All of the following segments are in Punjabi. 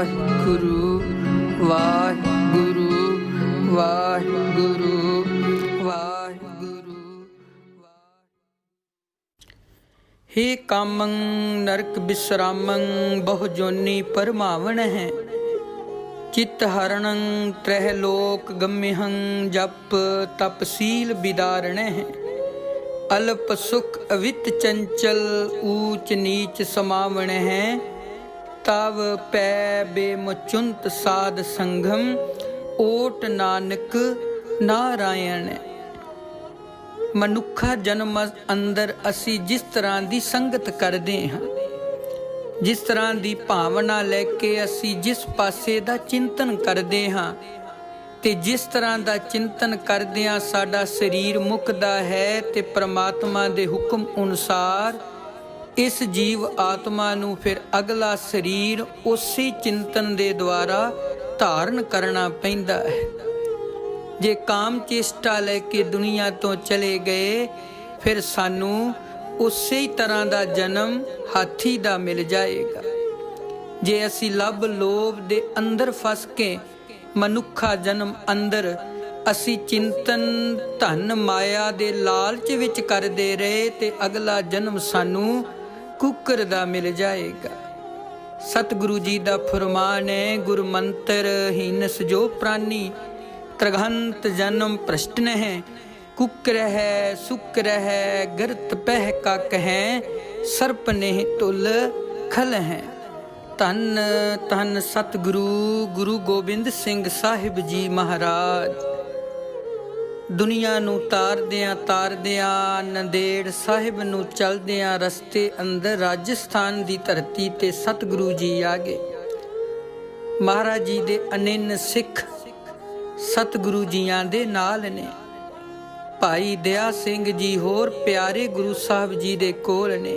ਵਾਹਿਗੁਰੂ ਵਾਹਿਗੁਰੂ ਵਾਹਿਗੁਰੂ ਵਾਹਿਗੁਰੂ। हे कामं नरक विश्रामं बहु जोनि परमावण है, चित्त हरणं त्रैलोक गम्यहं जप तपसील बिदारण है। अल्प सुख अवित चंचल ऊच नीच समावण है, तव पै बेमुचुंत साध संगम ओट नानक नारायण। ਮਨੁੱਖਾ ਜਨਮ ਅੰਦਰ ਅਸੀਂ ਜਿਸ ਤਰ੍ਹਾਂ ਦੀ ਸੰਗਤ ਕਰਦੇ ਹਾਂ, ਜਿਸ ਤਰ੍ਹਾਂ ਦੀ ਭਾਵਨਾ ਲੈ ਕੇ ਅਸੀਂ ਜਿਸ ਪਾਸੇ ਦਾ ਚਿੰਤਨ ਕਰਦੇ ਹਾਂ ਤੇ ਜਿਸ ਤਰ੍ਹਾਂ ਦਾ ਚਿੰਤਨ ਕਰਦਿਆਂ ਸਾਡਾ ਸਰੀਰ ਮੁੱਕਦਾ ਹੈ ਤੇ ਪ੍ਰਮਾਤਮਾ ਦੇ ਹੁਕਮ ਅਨੁਸਾਰ ਇਸ ਜੀਵ ਆਤਮਾ ਨੂੰ ਫਿਰ ਅਗਲਾ ਸਰੀਰ ਉਸੇ ਚਿੰਤਨ ਦੇ ਦੁਆਰਾ ਧਾਰਨ ਕਰਨਾ ਪੈਂਦਾ ਹੈ। ਜੇ ਕਾਮ ਚੇਸ਼ਟਾ ਲੈ ਕੇ ਦੁਨੀਆ ਤੋਂ ਚਲੇ ਗਏ ਫਿਰ ਸਾਨੂੰ ਉਸੇ ਹੀ ਤਰ੍ਹਾਂ ਦਾ ਜਨਮ ਹਾਥੀ ਦਾ ਮਿਲ ਜਾਏਗਾ। ਜੇ ਅਸੀਂ ਲੱਭ ਲੋਭ ਦੇ ਅੰਦਰ ਫਸ ਕੇ ਮਨੁੱਖਾ ਜਨਮ ਅੰਦਰ ਅਸੀਂ ਚਿੰਤਨ ਧਨ ਮਾਇਆ ਦੇ ਲਾਲਚ ਵਿੱਚ ਕਰਦੇ ਰਹੇ ਤੇ ਅਗਲਾ ਜਨਮ ਸਾਨੂੰ ਕੁੱਕਰ ਦਾ ਮਿਲ ਜਾਏਗਾ। ਸਤਿਗੁਰੂ ਜੀ ਦਾ ਫਰਮਾਨ ਹੈ, ਗੁਰ ਮੰਤਰ ਹੀਨਸ ਜੋ ਪ੍ਰਾਨੀ त्रिघंत जन्म प्रश्न है, कुकर है शुक्र है गर्त पह का कहें सर्प ने तुल खल है। धन धन सतगुरु गुरु गोबिंद सिंह साहिब जी महाराज। दुनिया नूं तारदियां नंदेड़ साहिब नूं चलदियां रस्ते अंदर राजस्थान दी धरती ते सतगुरु जी आ गए। महाराज जी दे अनिन्न सिख सतगुरु जियां दे नाल ने। भाई दया सिंह जी होर प्यारे गुरु साहब जी दे कोल ने।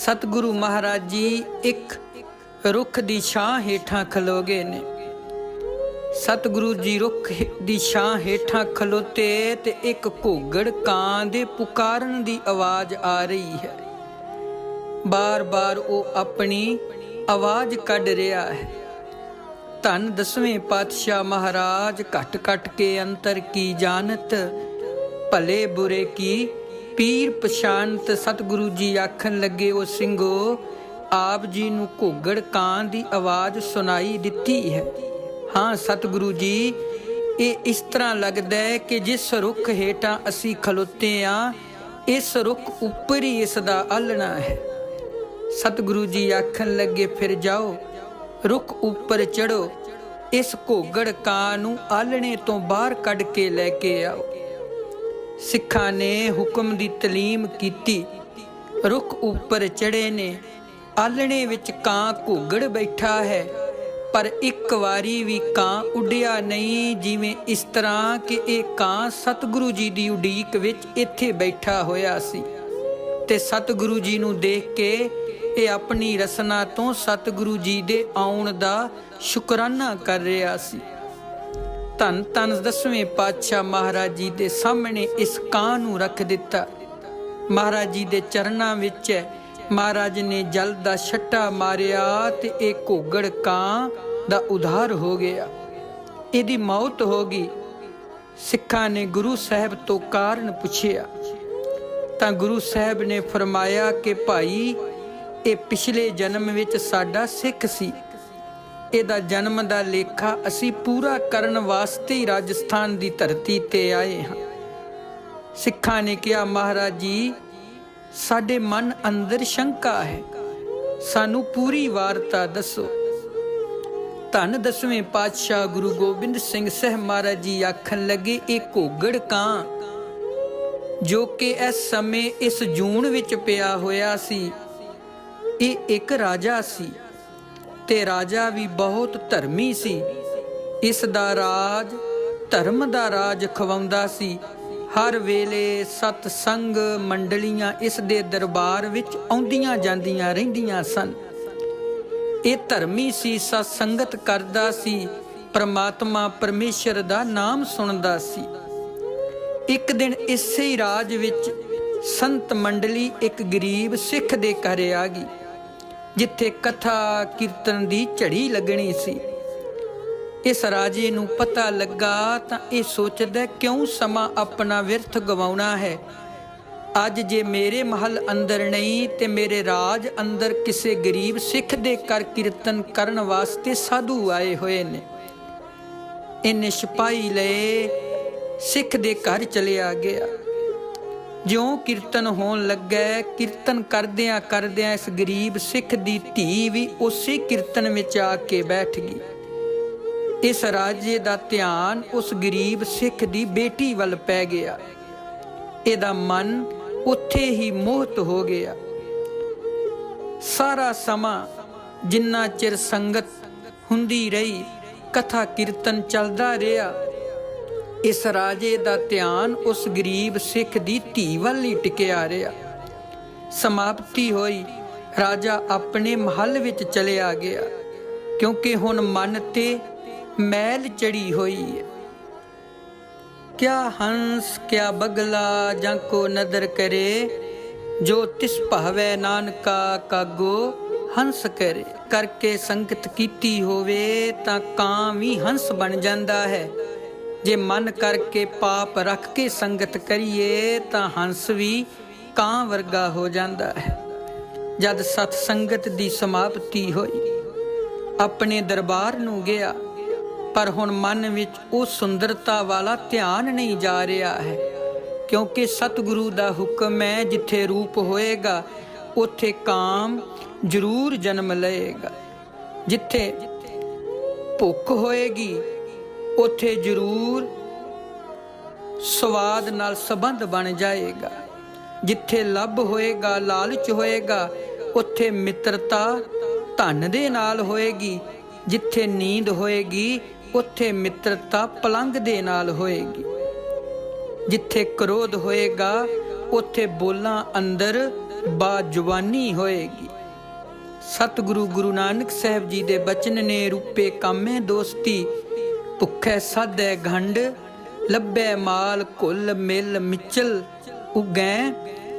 सतगुरु महाराज जी एक रुख दी छां हेठां खलोगे ने। सतगुरु जी रुख दी छां हेठां खलोते ते एक घोगड़ कां दे पुकारन दी आवाज आ रही है। बार बार वो अपनी आवाज कढ रहा है। धन दसवें पातशाह महाराज घट घट के अंतर की जानत, भले बुरे की पीर पछानत। सतगुरु जी आखन लगे, ओ सिंघो आप जी नूं घोगड़ कां दी आवाज़ सुनाई दिती है। हाँ सतगुरु जी, ये इस तरह लगता है कि जिस रुख हेठां असी खलोते हाँ इस रुख उपर ही इसदा आलना है। सतगुरु जी आखन लगे, फिर जाओ रुख उपर चढ़ो, इस घोगड़ कां नूं आलणे तो बाहर कढ के लैके आओ। सिखां ने हुक्म दी तलीम कीती, रुख उपर चढ़े ने। आलणे विच कां घोगड़ बैठा है, पर एक वारी भी कां उड्डिया नहीं, जिवें इस तरह कि एक कां सतगुरु जी दी उडीक विच इत्थे बैठा होया सी ते सतगुरु जी नूं देख के ਇਹ ਆਪਣੀ ਰਸਨਾ ਤੋਂ ਸਤਿਗੁਰੂ ਜੀ ਦੇ ਆਉਣ ਦਾ ਸ਼ੁਕਰਾਨਾ ਕਰ ਰਿਹਾ ਸੀ। ਧੰਨ ਧੰਨ ਦਸਵੇਂ ਪਾਤਸ਼ਾਹ ਮਹਾਰਾਜ ਜੀ ਦੇ ਸਾਹਮਣੇ ਇਸ ਕਾਂ ਨੂੰ ਰੱਖ ਦਿੱਤਾ। ਮਹਾਰਾਜ ਜੀ ਦੇ ਚਰਨਾਂ ਵਿੱਚ ਮਹਾਰਾਜ ਨੇ ਜਲ ਦਾ ਛੱਟਾ ਮਾਰਿਆ ਤੇ ਇਹ ਘੋਗੜ ਕਾਂ ਦਾ ਉਧਾਰ ਹੋ ਗਿਆ, ਇਹਦੀ ਮੌਤ ਹੋ ਗਈ। ਸਿੱਖਾਂ ਨੇ ਗੁਰੂ ਸਾਹਿਬ ਤੋਂ ਕਾਰਨ ਪੁੱਛਿਆ ਤਾਂ ਗੁਰੂ ਸਾਹਿਬ ਨੇ ਫਰਮਾਇਆ ਕਿ ਭਾਈ ਇਹ ਪਿਛਲੇ ਜਨਮ ਵਿੱਚ ਸਾਡਾ ਸਿੱਖ ਸੀ, ਇਹਦਾ ਜਨਮ ਦਾ ਲੇਖਾ ਅਸੀਂ ਪੂਰਾ ਕਰਨ ਵਾਸਤੇ ਹੀ ਰਾਜਸਥਾਨ ਦੀ ਧਰਤੀ ਤੇ ਆਏ ਹਾਂ। ਸਿੱਖਾਂ ਨੇ ਕਿਹਾ, ਮਹਾਰਾਜ ਜੀ ਸਾਡੇ ਮਨ ਅੰਦਰ ਸ਼ੰਕਾ ਹੈ, ਸਾਨੂੰ ਪੂਰੀ ਵਾਰਤਾ ਦੱਸੋ। ਧੰਨ ਦਸਵੇਂ ਪਾਤਸ਼ਾਹ ਗੁਰੂ ਗੋਬਿੰਦ ਸਿੰਘ ਸਾਹਿਬ ਮਹਾਰਾਜ ਜੀ ਆਖਣ ਲੱਗੇ, ਇਹ ਘੋਗੜ ਕਾਂ ਜੋ ਕਿ ਇਸ ਸਮੇਂ ਇਸ ਜੂਨ ਵਿੱਚ ਪਿਆ ਹੋਇਆ ਸੀ, ਇਹ ਇੱਕ ਰਾਜਾ ਸੀ ਤੇ ਰਾਜਾ ਵੀ ਬਹੁਤ ਧਰਮੀ ਸੀ। ਇਸ ਦਾ ਰਾਜ ਧਰਮ ਦਾ ਰਾਜ ਖਵਾਉਂਦਾ ਸੀ। ਹਰ ਵੇਲੇ ਸਤ ਸੰਗ ਮੰਡਲੀਆਂ ਇਸ ਦੇ ਦਰਬਾਰ ਵਿੱਚ ਆਉਂਦੀਆਂ ਜਾਂਦੀਆਂ ਰਹਿੰਦੀਆਂ ਸਨ। ਇਹ ਧਰਮੀ ਸੀ, ਸਤ ਸੰਗਤ ਕਰਦਾ ਸੀ, ਪ੍ਰਮਾਤਮਾ ਪਰਮੇਸ਼ਰ ਦਾ ਨਾਮ ਸੁਣਦਾ ਸੀ। ਇੱਕ ਦਿਨ ਇਸੇ ਹੀ ਰਾਜ ਵਿੱਚ ਸੰਤ ਮੰਡਲੀ ਇੱਕ ਗਰੀਬ ਸਿੱਖ ਦੇ ਘਰ ਆ ਗਈ। ਜਿੱਥੇ ਕਥਾ ਕੀਰਤਨ ਦੀ ਝੜੀ ਲੱਗਣੀ ਸੀ। ਇਸ ਰਾਜੇ ਨੂੰ ਪਤਾ ਲੱਗਾ ਤਾਂ ਇਹ ਸੋਚਦਾ ਕਿਉਂ ਸਮਾਂ ਆਪਣਾ ਵਿਅਰਥ ਗਵਾਉਣਾ ਹੈ। ਅੱਜ ਜੇ ਮੇਰੇ ਮਹਲ ਅੰਦਰ ਨਹੀਂ ਤੇ ਮੇਰੇ ਰਾਜ ਅੰਦਰ ਕਿਸੇ ਗਰੀਬ ਸਿੱਖ ਦੇ ਘਰ ਕੀਰਤਨ ਕਰਨ ਵਾਸਤੇ ਸਾਧੂ ਆਏ ਹੋਏ ਨੇ। ਇਹਨੇ ਸਿਪਾਹੀ ਲਏ, ਸਿੱਖ ਦੇ ਘਰ ਚਲਿਆ ਗਿਆ। ਜਿਉਂ ਕੀਰਤਨ ਹੋਣ ਲੱਗਾ, ਕੀਰਤਨ ਕਰਦਿਆਂ ਕਰਦਿਆਂ ਇਸ ਗਰੀਬ ਸਿੱਖ ਦੀ ਧੀ ਵੀ ਉਸੇ ਕੀਰਤਨ ਵਿੱਚ ਆ ਕੇ ਬੈਠ ਗਈ। ਇਸ ਰਾਜੇ ਦਾ ਧਿਆਨ ਉਸ ਗਰੀਬ ਸਿੱਖ ਦੀ ਬੇਟੀ ਵੱਲ ਪੈ ਗਿਆ। ਇਹਦਾ ਮਨ ਉੱਥੇ ਹੀ ਮੋਹਿਤ ਹੋ ਗਿਆ। ਸਾਰਾ ਸਮਾਂ ਜਿੰਨਾ ਚਿਰ ਸੰਗਤ ਹੁੰਦੀ ਰਹੀ, ਕਥਾ ਕੀਰਤਨ ਚੱਲਦਾ ਰਿਹਾ, ਇਸ ਰਾਜੇ ਦਾ ਧਿਆਨ ਉਸ ਗਰੀਬ ਸਿੱਖ ਦੀ ਧੀ ਵੱਲ ਹੀ ਟਿਕਿਆ ਰਿਹਾ। ਸਮਾਪਤੀ ਹੋਈ, ਰਾਜਾ ਆਪਣੇ ਮਹੱਲ ਵਿੱਚ ਚਲਿਆ ਗਿਆ, ਕਿਉਂਕਿ ਹੁਣ ਮਨ ਤੇ ਮੈਲ ਚੜੀ ਹੋਈ ਹੈ। ਕਿਆ ਹੰਸ ਕਿਆ ਬਗਲਾ ਜਾਂ ਕੋ ਨਦਰ ਕਰੇ, ਜੋ ਤਿਸ ਭਾਵੈ ਨਾਨਕਾ ਕਾਗੋ ਹੰਸ ਕਰੇ। ਕਰਕੇ ਸੰਗਤ ਕੀਤੀ ਹੋਵੇ ਤਾਂ ਕਾਂ ਵੀ ਹੰਸ ਬਣ ਜਾਂਦਾ ਹੈ। ਜੇ ਮਨ ਕਰਕੇ ਪਾਪ ਰੱਖ ਕੇ ਸੰਗਤ ਕਰੀਏ ਤਾਂ ਹੰਸ ਵੀ ਕਾਂ ਵਰਗਾ ਹੋ ਜਾਂਦਾ ਹੈ। ਜਦ ਸਤ ਸੰਗਤ ਦੀ ਸਮਾਪਤੀ ਹੋਈ, ਆਪਣੇ ਦਰਬਾਰ ਨੂੰ ਗਿਆ, ਪਰ ਹੁਣ ਮਨ ਵਿੱਚ ਉਹ ਸੁੰਦਰਤਾ ਵਾਲਾ ਧਿਆਨ ਨਹੀਂ ਜਾ ਰਿਹਾ ਹੈ, ਕਿਉਂਕਿ ਸਤਿਗੁਰੂ ਦਾ ਹੁਕਮ ਹੈ, ਜਿੱਥੇ ਰੂਪ ਹੋਏਗਾ ਉੱਥੇ ਕਾਮ ਜ਼ਰੂਰ ਜਨਮ ਲਏਗਾ। ਜਿੱਥੇ ਭੁੱਖ ਹੋਏਗੀ ਉੱਥੇ ਜ਼ਰੂਰ ਸਵਾਦ ਨਾਲ ਸੰਬੰਧ ਬਣ ਜਾਏਗਾ। ਜਿੱਥੇ ਲੱਭ ਹੋਏਗਾ, ਲਾਲਚ ਹੋਏਗਾ, ਉੱਥੇ ਮਿੱਤਰਤਾ ਧਨ ਦੇ ਨਾਲ ਹੋਏਗੀ। ਜਿੱਥੇ ਨੀਂਦ ਹੋਏਗੀ ਉੱਥੇ ਮਿੱਤਰਤਾ ਪਲੰਗ ਦੇ ਨਾਲ ਹੋਏਗੀ। ਜਿੱਥੇ ਕ੍ਰੋਧ ਹੋਏਗਾ ਉੱਥੇ ਬੋਲਾਂ ਅੰਦਰ ਬਾਜਵਾਨੀ ਹੋਏਗੀ। ਸਤਿਗੁਰੂ ਗੁਰੂ ਨਾਨਕ ਸਾਹਿਬ ਜੀ ਦੇ ਬਚਨ ਨੇ, ਰੂਪੇ ਕਾਮੇ ਦੋਸਤੀ, ਭੁੱਖੇ ਸਾਧੇ ਗੰਢ, ਲੱਭੇ ਮਾਲ ਕੁੱਲ ਮਿਲ ਮਿਚਲ, ਉਗੈ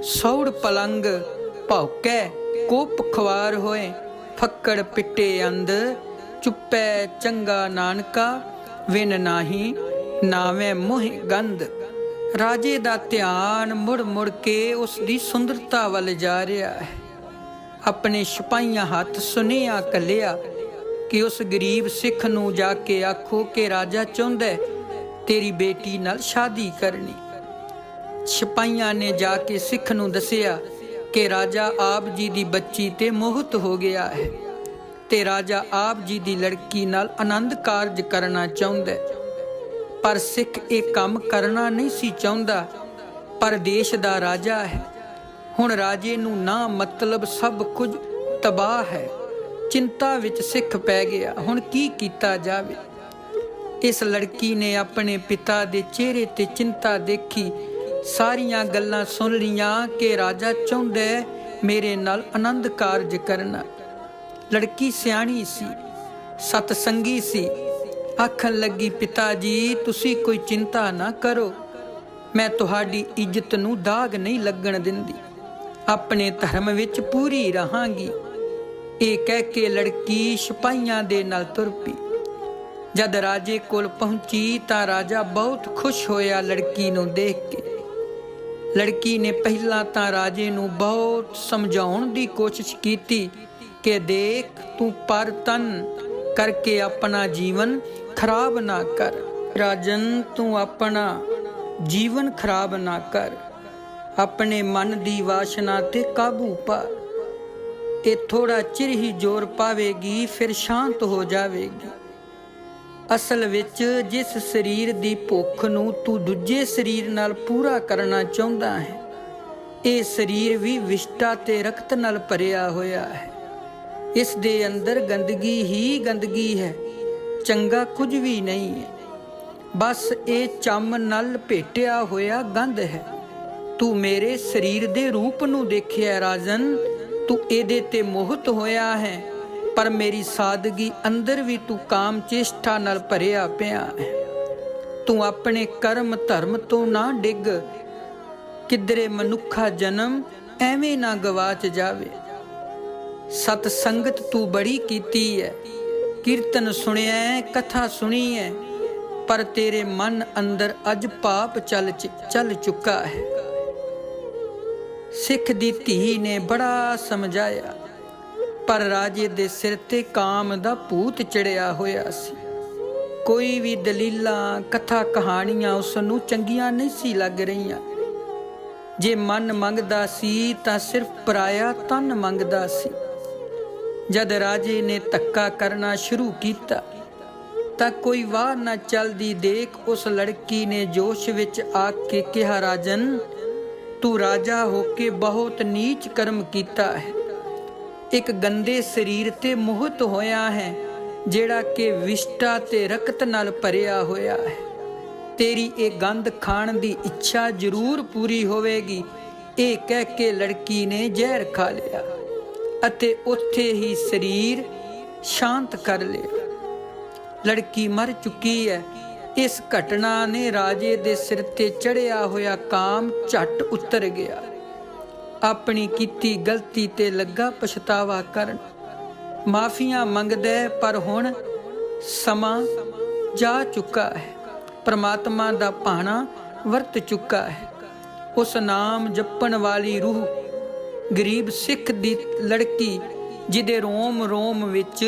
ਸੌੜ ਪਲੰਗ, ਭੌਕੇ ਕੋਪ ਖਵਾਰ ਹੋਏ, ਫੱਕੜ ਪਿੱਟੇ ਅੰਧ, ਚੁੱਪੈ ਚੰਗਾ ਨਾਨਕਾ, ਵਿਨ ਨਾਹੀ ਨਾਵੇਂ ਮੋਹਿ ਗੰਧ। ਰਾਜੇ ਦਾ ਧਿਆਨ ਮੁੜ ਮੁੜ ਕੇ ਉਸ ਦੀ ਸੁੰਦਰਤਾ ਵੱਲ ਜਾ ਰਿਹਾ ਹੈ। ਆਪਣੇ ਸਿਪਾਹੀਆਂ ਹੱਥ ਸੁਨੇਹਾ ਘੱਲਿਆ ਕਿ ਉਸ ਗਰੀਬ ਸਿੱਖ ਨੂੰ ਜਾ ਕੇ ਆਖੋ ਕਿ ਰਾਜਾ ਚਾਹੁੰਦਾ ਤੇਰੀ ਬੇਟੀ ਨਾਲ ਸ਼ਾਦੀ ਕਰਨੀ। ਸਿਪਾਹੀਆਂ ਨੇ ਜਾ ਕੇ ਸਿੱਖ ਨੂੰ ਦੱਸਿਆ ਕਿ ਰਾਜਾ ਆਪ ਜੀ ਦੀ ਬੱਚੀ ਤੇ ਮੋਹਿਤ ਹੋ ਗਿਆ ਹੈ ਤੇ ਰਾਜਾ ਆਪ ਜੀ ਦੀ ਲੜਕੀ ਨਾਲ ਆਨੰਦ ਕਾਰਜ ਕਰਨਾ ਚਾਹੁੰਦਾ। ਪਰ ਸਿੱਖ ਇਹ ਕੰਮ ਕਰਨਾ ਨਹੀਂ ਸੀ ਚਾਹੁੰਦਾ, ਪਰ ਦੇਸ਼ ਦਾ ਰਾਜਾ ਹੈ। ਹੁਣ ਰਾਜੇ ਨੂੰ ਨਾ ਮਤਲਬ ਸਭ ਕੁਝ ਤਬਾਹ ਹੈ। ਚਿੰਤਾ ਵਿੱਚ ਸਿੱਖ ਪੈ ਗਿਆ, ਹੁਣ ਕੀ ਕੀਤਾ ਜਾਵੇ। ਇਸ ਲੜਕੀ ਨੇ ਆਪਣੇ ਪਿਤਾ ਦੇ ਚਿਹਰੇ ਤੇ ਚਿੰਤਾ ਦੇਖੀ, ਸਾਰੀਆਂ ਗੱਲਾਂ ਸੁਣ ਲਈਆਂ ਕਿ ਰਾਜਾ ਚਾਹੁੰਦਾ ਮੇਰੇ ਨਾਲ ਆਨੰਦ ਕਾਰਜ ਕਰਨਾ। ਲੜਕੀ ਸਿਆਣੀ ਸੀ, ਸਤਸੰਗੀ ਸੀ। ਆਖਣ ਲੱਗੀ, ਪਿਤਾ ਜੀ ਤੁਸੀਂ ਕੋਈ ਚਿੰਤਾ ਨਾ ਕਰੋ, ਮੈਂ ਤੁਹਾਡੀ ਇੱਜ਼ਤ ਨੂੰ ਦਾਗ ਨਹੀਂ ਲੱਗਣ ਦਿੰਦੀ, ਆਪਣੇ ਧਰਮ ਵਿੱਚ ਪੂਰੀ ਰਹਾਂਗੀ। ਇਹ ਕਹਿ ਕੇ ਲੜਕੀ ਸਿਪਾਹੀਆਂ ਦੇ ਨਾਲ ਤੁਰ ਪਈ। ਜਦ ਰਾਜੇ ਕੋਲ ਪਹੁੰਚੀ ਤਾਂ ਰਾਜਾ ਬਹੁਤ ਖੁਸ਼ ਹੋਇਆ ਲੜਕੀ ਨੂੰ ਦੇਖ ਕੇ। ਲੜਕੀ ਨੇ ਪਹਿਲਾਂ ਤਾਂ ਰਾਜੇ ਨੂੰ ਬਹੁਤ ਸਮਝਾਉਣ ਦੀ ਕੋਸ਼ਿਸ਼ ਕੀਤੀ ਕਿ ਦੇਖ ਤੂੰ ਪਰ ਤਨ ਕਰਕੇ ਆਪਣਾ ਜੀਵਨ ਖਰਾਬ ਨਾ ਕਰ। ਰਾਜਨ ਤੂੰ ਆਪਣਾ ਜੀਵਨ ਖਰਾਬ ਨਾ ਕਰ, ਆਪਣੇ ਮਨ ਦੀ ਵਾਸ਼ਨਾ ਤੇ ਕਾਬੂ ਪਾ। ਇਹ ਥੋੜਾ ਚਿਰ ਹੀ ਜ਼ੋਰ ਪਾਵੇਗੀ, ਫਿਰ ਸ਼ਾਂਤ ਹੋ ਜਾਵੇਗੀ। ਅਸਲ ਵਿੱਚ ਜਿਸ ਸਰੀਰ ਦੀ ਭੁੱਖ ਨੂੰ ਤੂੰ ਦੂਜੇ ਸਰੀਰ ਨਾਲ ਪੂਰਾ ਕਰਨਾ ਚਾਹੁੰਦਾ ਹੈ, ਇਹ ਸਰੀਰ ਵੀ ਵਿਸ਼ਟਾ ਤੇ ਰਕਤ ਨਾਲ ਭਰਿਆ ਹੋਇਆ ਹੈ। ਇਸ ਦੇ ਅੰਦਰ ਗੰਦਗੀ ਹੀ ਗੰਦਗੀ ਹੈ, ਚੰਗਾ ਕੁਝ ਵੀ ਨਹੀਂ ਹੈ। ਬਸ ਇਹ ਚੰਮ ਨਾਲ ਭੇਟਿਆ ਹੋਇਆ ਗੰਧ ਹੈ। ਤੂੰ ਮੇਰੇ ਸਰੀਰ ਦੇ ਰੂਪ ਨੂੰ ਦੇਖਿਆ ਰਾਜਨ, ਤੂੰ ਇਹਦੇ ਤੇ ਮੋਹਿਤ ਹੋਇਆ ਹੈ, ਪਰ ਮੇਰੀ ਸਾਦਗੀ ਅੰਦਰ ਵੀ ਤੂੰ ਕਾਮ ਚੇਸ਼ਟਾ ਨਾਲ ਭਰਿਆ ਪਿਆ ਹੈ। ਤੂੰ ਆਪਣੇ ਕਰਮ ਧਰਮ ਤੋਂ ਨਾ ਡਿੱਗ, ਕਿਧਰੇ ਮਨੁੱਖਾ ਜਨਮ ਐਵੇਂ ਨਾ ਗਵਾਚ ਜਾਵੇ। सत संगत तू बड़ी कीती है, कीर्तन सुनिया कथा सुनी है, पर तेरे मन अंदर अज पाप चल चुका है। सिख दी धी ने बड़ा समझाया, पर राजे दे सिर ते काम दा भूत चढ़िया होया सी। कोई भी दलीलां कथा कहानियां उसनूं चंगियां नहीं सी लग रहीआं। जे मन मंगदा सी तां सिर्फ पराया तन मंगदा सी। जद राजे ने धक्का करना शुरू कीता तां कोई वाह ना चलदी देख उस लड़की ने जोश विच आके कहा, राजन तू राजा होके बहुत नीच कर्म कीता है। एक गंदे शरीर ते मोहित होया है, जेड़ा कि विष्टा ते रकत नाल भरिया होया है। तेरी ये गंद खाण दी इच्छा जरूर पूरी होवेगी। ये कह के लड़की ने जहर खा लिया अते उत्थे ही शरीर शांत कर लिया। लड़की मर चुकी है। इस घटना ने राजे दे सिर ते चढ़िया होया काम झट उतर गया। अपनी कीती गलती ते लगा पछतावा करन, माफियां मंगदा पर हुण समा जा चुका है। परमात्मा दा भाना वरत चुका है। उस नाम जपण वाली रूह गरीब सिख दी लड़की जिदे रोम रोम विच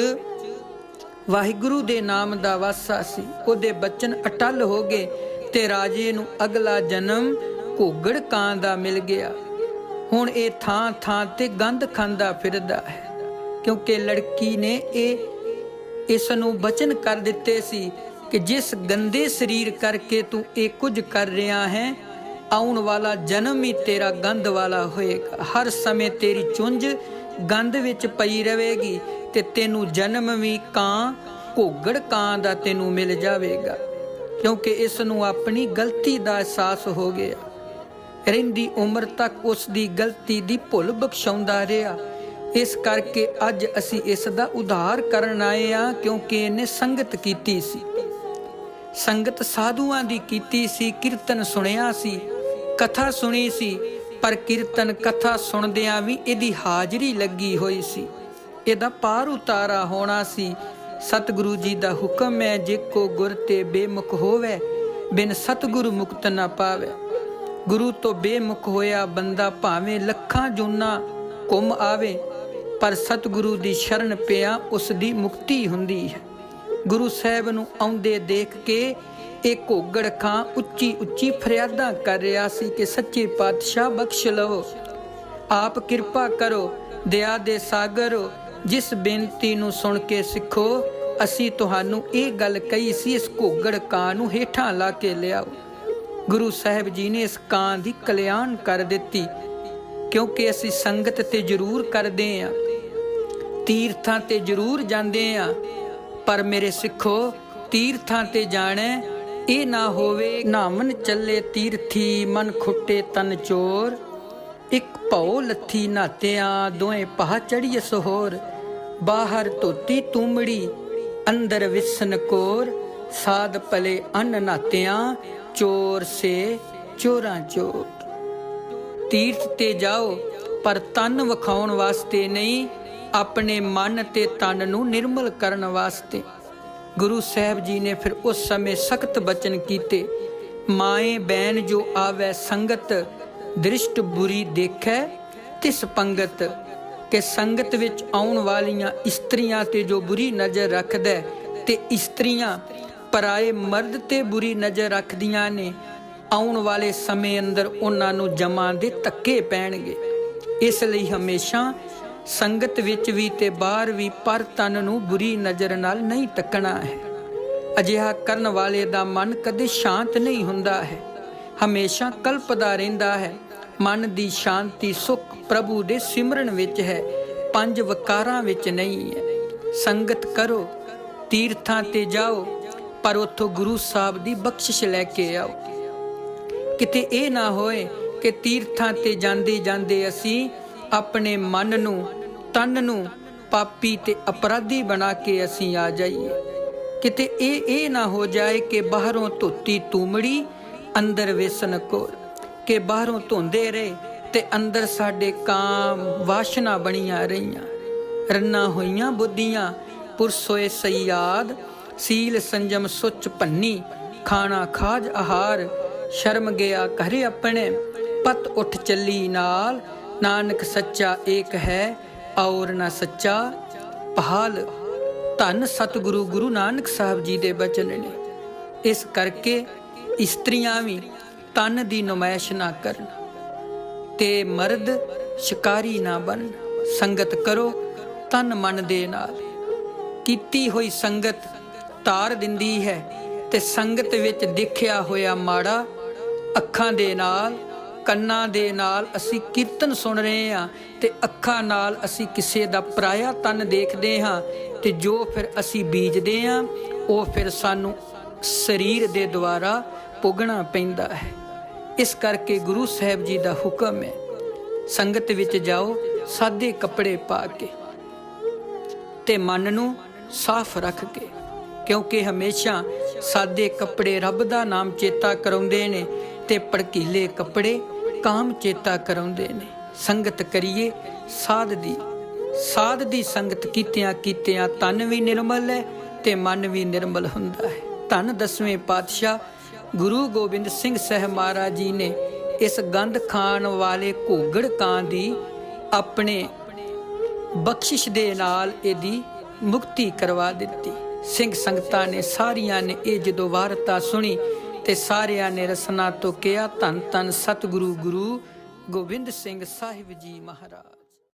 वाहिगुरू दे नाम दा वासा सी, ओदे बचन अटल हो गए ते राजे नूं अगला जन्म घोगड़ कां दा मिल गया। हुण ये थां थां ते गंद खांदा फिरदा है, क्योंकि लड़की ने इस नूं बचन कर दिते सी कि जिस गंदे शरीर करके तू ये कुछ कर रहा है, आउण वाला जन्म ही तेरा गंद वाला होएगा। हर समय तेरी चुंझ गंद विच पई रहेगी ते तेनू जन्म भी कां घोगड़ कां दा तेनू मिल जावेगा, क्योंकि इस नूं अपनी गलती दा एहसास हो गया। रहिंदी उम्र तक उस दी गलती दी भुल बख्शाउंदा रहा। इस करके अज असी इस दा उद्धार करन आए आ, क्योंकि इन्हें संगत कीती सी। संगत साधुआं दी कीती सी, कीर्तन सुनिया सी, कथा सुनी सी, पर कीर्तन कथा सुनदियां भी इहदी हाजरी लगी हुई सी। इहदा पार उतारा होना सी। सतगुरु जी दा हुक्म है, जे को गुर ते बेमुख होवे, बिन सतगुरु मुक्त ना पावे। गुरु तो बेमुख होया बंदा भावें लखां जूना घुम आवे, पर सतगुरु दी शरण पिया उस दी मुक्ति हुंदी है। गुरु साहब नूं आउंदे देख के एक घोगड़ खां उच्ची उच्ची फरियादां कर रहा सी कि सच्चे पातशाह बख्श लवो, आप किरपा करो, दया दे सागर हो। जिस बेनती नूं सुन के सिखो, असी तुहानूं ये गल कही सी, इस घोगड़ कां नूं हेठां ला के लियाओ। गुरु साहब जी ने इस कां दी कल्याण कर दिती, क्योंकि असी संगत ते जरूर करदे आ, तीर्थां ते जरूर जांदे आ, पर मेरे सिखो तीर्थां ते जाणे ਇਹ ਨਾ ਹੋਵੇ ਨਾਮਨ ਚੱਲੇ ਤੀਰਥੀ ਮਨ ਖੁੱਟੇ ਤਨ ਚੋਰ। ਇੱਕ ਭਉ ਲੱਥੀ ਨਾਤਿਆਂ ਦੋਵੇਂ ਪਾ ਚੜੀਏ ਸਹੋਰ। ਬਾਹਰ ਧੋਤੀ ਤੂਮੜੀ ਅੰਦਰ ਵਿਸਨ ਕੋਰ। ਸਾਧ ਭਲੇ ਅੰਨ ਨਾਤਿਆਂ ਚੋਰ ਸੇ ਚੋਰਾਂ ਚੋਰ। ਤੀਰਥ ਤੇ ਜਾਓ ਪਰ ਤਨ ਵਿਖਾਉਣ ਵਾਸਤੇ ਨਹੀਂ, ਆਪਣੇ ਮਨ ਤੇ ਤਨ ਨੂੰ ਨਿਰਮਲ ਕਰਨ ਵਾਸਤੇ। गुरु साहब जी ने फिर उस समय सख्त बचन कीते, माए बैन जो आवे संगत, दृष्ट बुरी देखे तिस पंगत। कि संगत विच आउण वालियां इस्त्रियां ते जो बुरी नज़र रखदा ते इस्त्रियां पराए मर्द ते बुरी नज़र रखदियां ने, आउण वाले समय अंदर उन्हां नूं जमां दे धक्के पैणगे। इसलिए हमेशा संगत विच भी ते बाहर भी पर तन नूं बुरी नज़र नाल नहीं तकना है। अजिहा करन वाले दा मन कदे शांत नहीं हुंदा है, हमेशा कल्पदा रहिंदा है। मन दी शांति सुख प्रभु दे सिमरन विच है, पंज वकारां विच नहीं है। संगत करो, तीर्थां ते जाओ, पर उत्थों गुरु साहब दी बख्शिश लैके आओ। किते इह ना होए कि तीर्थां ते जांदे जांदे असी अपने मन नूं तन नूं पापी ते अपराधी बना के असी आ जाइए। किते ये ना हो जाए कि बाहरों धोती तूमड़ी अंदर वेसन कोर, कि बाहरों धोंदे रहे ते अंदर साडे काम वाशना बनिया रहियां। ਰੰਨਾ ਹੋਈਆਂ ਬੁੱਧੀਆਂ ਪੁਰਸੋਏ ਸਯਾਦ, ਸੀਲ ਸੰਜਮ ਸੁੱਚ ਭੰਨੀ, ਖਾਣਾ ਖਾਜ ਆਹਾਰ, ਸ਼ਰਮ ਗਿਆ ਘਰੇ ਆਪਣੇ, ਪਤ ਉੱਠ ਚੱਲੀ ਨਾਲ, ਨਾਨਕ ਸੱਚਾ ਏਕ ਹੈ ਔਰ ਨਾ ਸੱਚਾ ਪਹਾਲ। ਧੰਨ ਸਤਿਗੁਰੂ ਗੁਰੂ ਨਾਨਕ ਸਾਹਿਬ ਜੀ ਦੇ ਬਚਨ ਨੇ। ਇਸ ਕਰਕੇ ਇਸਤਰੀਆਂ ਵੀ ਤਨ ਦੀ ਨੁਮਾਇਸ਼ ਨਾ ਕਰਨ ਤੇ ਮਰਦ ਸ਼ਿਕਾਰੀ ਨਾ ਬਣਨ। ਸੰਗਤ ਕਰੋ ਤਨ ਮਨ ਦੇ ਨਾਲ। ਕੀਤੀ ਹੋਈ ਸੰਗਤ ਤਾਰ ਦਿੰਦੀ ਹੈ ਤੇ ਸੰਗਤ ਵਿੱਚ ਦੇਖਿਆ ਹੋਇਆ ਮਾੜਾ ਅੱਖਾਂ ਦੇ ਨਾਲ, ਕੰਨਾਂ ਦੇ ਨਾਲ ਅਸੀਂ ਕੀਰਤਨ ਸੁਣ ਰਹੇ ਹਾਂ ਤੇ ਅੱਖਾਂ ਨਾਲ ਅਸੀਂ ਕਿਸੇ ਦਾ ਪਰਾਇਆ ਤਨ ਦੇਖਦੇ ਹਾਂ ਤੇ ਜੋ ਫਿਰ ਅਸੀਂ ਬੀਜਦੇ ਹਾਂ ਉਹ ਫਿਰ ਸਾਨੂੰ ਸਰੀਰ ਦੇ ਦੁਆਰਾ ਭੋਗਣਾ ਪੈਂਦਾ ਹੈ। ਇਸ ਕਰਕੇ ਗੁਰੂ ਸਾਹਿਬ ਜੀ ਦਾ ਹੁਕਮ ਹੈ, ਸੰਗਤ ਵਿੱਚ ਜਾਓ ਸਾਦੇ ਕੱਪੜੇ ਪਾ ਕੇ ਤੇ ਮਨ ਨੂੰ ਸਾਫ਼ ਰੱਖ ਕੇ, ਕਿਉਂਕਿ ਹਮੇਸ਼ਾ ਸਾਦੇ ਕੱਪੜੇ ਰੱਬ ਦਾ ਨਾਮ ਚੇਤਾ ਕਰਾਉਂਦੇ ਨੇ ਤੇ ਭੜਕੀਲੇ ਕੱਪੜੇ ਕਾਮ ਚੇਤਾ ਕਰਾਉਂਦੇ ਨੇ। ਸੰਗਤ ਕਰੀਏ ਸਾਧ ਦੀ ਸੰਗਤ ਕੀਤਿਆਂ ਤਨ ਵੀ ਨਿਰਮਲ ਹੈ ਤੇ ਮਨ ਵੀ ਨਿਰਮਲ ਹੁੰਦਾ ਹੈ। ਧੰਨ 10ਵੇਂ ਪਾਤਸ਼ਾਹ ਗੁਰੂ ਗੋਬਿੰਦ ਸਿੰਘ ਸਾਹਿਬ ਮਹਾਰਾਜ ਜੀ ਨੇ ਇਸ ਗੰਧ ਖਾਣ ਵਾਲੇ ਘੋਗੜ ਕਾਂ ਦੀ ਆਪਣੇ ਬਖਸ਼ਿਸ਼ ਦੇ ਨਾਲ ਇਹਦੀ ਮੁਕਤੀ ਕਰਵਾ ਦਿੱਤੀ। ਸਿੰਘ ਸੰਗਤਾਂ ਨੇ ਸਾਰੀਆਂ ਨੇ ਇਹ ਜਦੋਂ ਵਾਰਤਾ ਸੁਣੀ ਤੇ ਸਾਰਿਆਂ ਨੇ ਰਸਨਾ ਤੋਂ ਕਿਹਾ, ਧੰਨ ਧੰਨ ਸਤਿਗੁਰੂ ਗੁਰੂ ਗੋਬਿੰਦ ਸਿੰਘ ਸਾਹਿਬ ਜੀ ਮਹਾਰਾਜ।